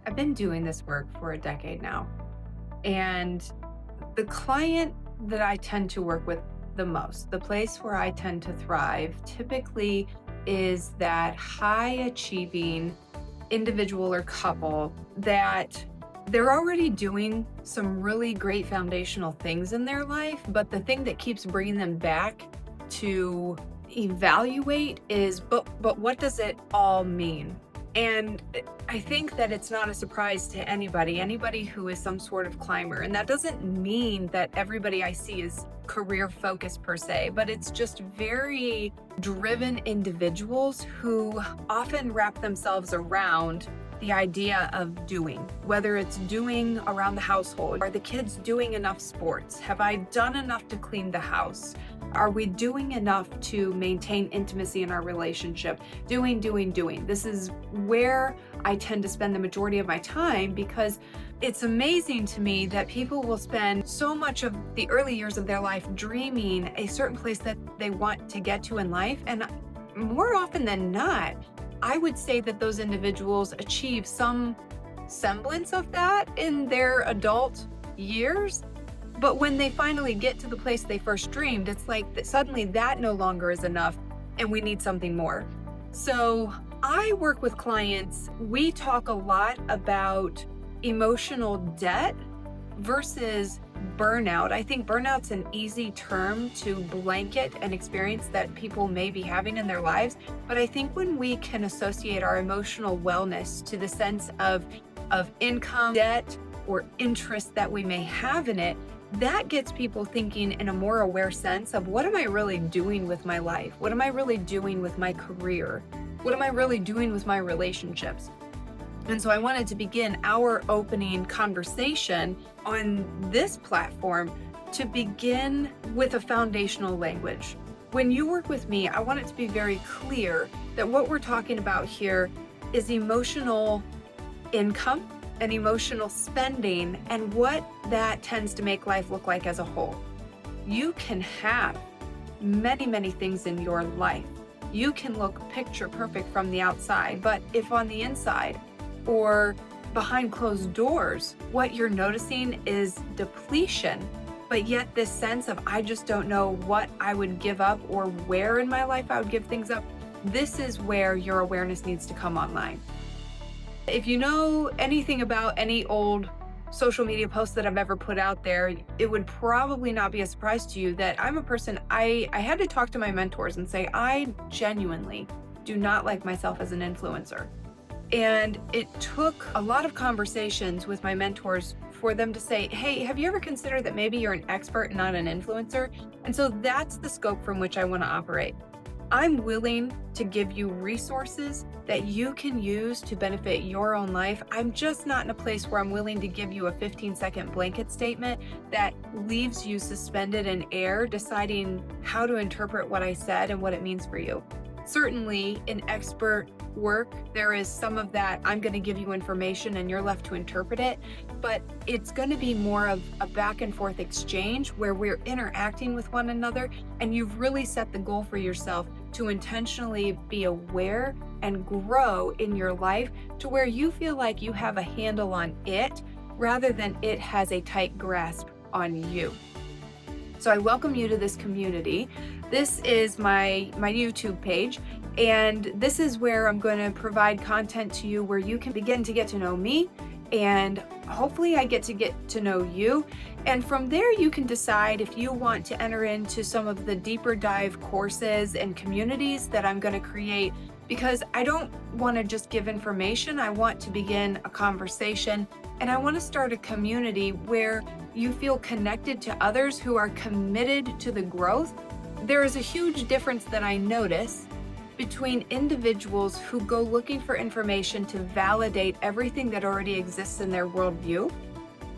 I've been doing this work for a decade now. And the client that I tend to work with the most, the place where I tend to thrive, typically is that high achieving individual or couple that they're already doing some really great foundational things in their life. But the thing that keeps bringing them back to evaluate is, but what does it all mean? And I think that it's not a surprise to anybody who is some sort of climber. And that doesn't mean that everybody I see is career focused per se, but it's just very driven individuals who often wrap themselves around the idea of doing, whether it's doing around the household. Are the kids doing enough sports? Have I done enough to clean the house? Are we doing enough to maintain intimacy in our relationship? Doing. This is where I tend to spend the majority of my time, because it's amazing to me that people will spend so much of the early years of their life dreaming a certain place that they want to get to in life. And more often than not, I would say that those individuals achieve some semblance of that in their adult years. But when they finally get to the place they first dreamed, it's like suddenly that no longer is enough and we need something more. So I work with clients. We talk a lot about emotional debt versus burnout. I think burnout's an easy term to blanket an experience that people may be having in their lives. But I think when we can associate our emotional wellness to the sense of income, debt, or interest that we may have in it, that gets people thinking in a more aware sense of, what am I really doing with my life? What am I really doing with my career? What am I really doing with my relationships? And so I wanted to begin our opening conversation on this platform to begin with a foundational language. When you work with me, I want it to be very clear that what we're talking about here is emotional income and emotional spending, and what that tends to make life look like as a whole. You can have many things in your life. You can look picture perfect from the outside, but if on the inside or behind closed doors, what you're noticing is depletion, but yet this sense of, I just don't know what I would give up or where in my life I would give things up, this is where your awareness needs to come online. If you know anything about any old social media posts that I've ever put out there, it would probably not be a surprise to you that I'm a person, I had to talk to my mentors and say, I genuinely do not like myself as an influencer. And it took a lot of conversations with my mentors for them to say, hey, have you ever considered that maybe you're an expert and not an influencer? And so that's the scope from which I want to operate. I'm willing to give you resources that you can use to benefit your own life. I'm just not in a place where I'm willing to give you a 15-second blanket statement that leaves you suspended in air, deciding how to interpret what I said and what it means for you. Certainly in expert work, there is some of that. I'm going to give you information and you're left to interpret it, but it's going to be more of a back and forth exchange where we're interacting with one another, and you've really set the goal for yourself to intentionally be aware and grow in your life to where you feel like you have a handle on it rather than it has a tight grasp on you. So I welcome you to this community. This is my YouTube page, and this is where I'm going to provide content to you where you can begin to get to know me, and hopefully I get to know you. And from there, you can decide if you want to enter into some of the deeper dive courses and communities that I'm going to create, because I don't want to just give information. I want to begin a conversation, and I want to start a community where you feel connected to others who are committed to the growth. There is a huge difference that I notice between individuals who go looking for information to validate everything that already exists in their worldview,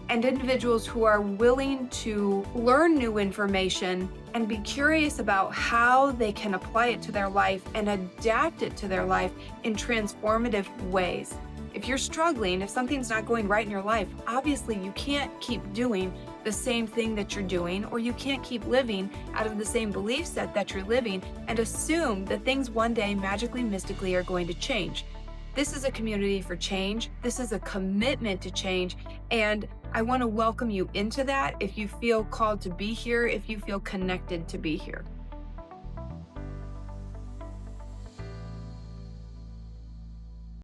and individuals who are willing to learn new information and be curious about how they can apply it to their life and adapt it to their life in transformative ways. If you're struggling, if something's not going right in your life, obviously you can't keep doing the same thing that you're doing, or you can't keep living out of the same belief set that you're living and assume that things one day magically, mystically are going to change. This is a community for change. This is a commitment to change. And I want to welcome you into that if you feel called to be here, if you feel connected to be here.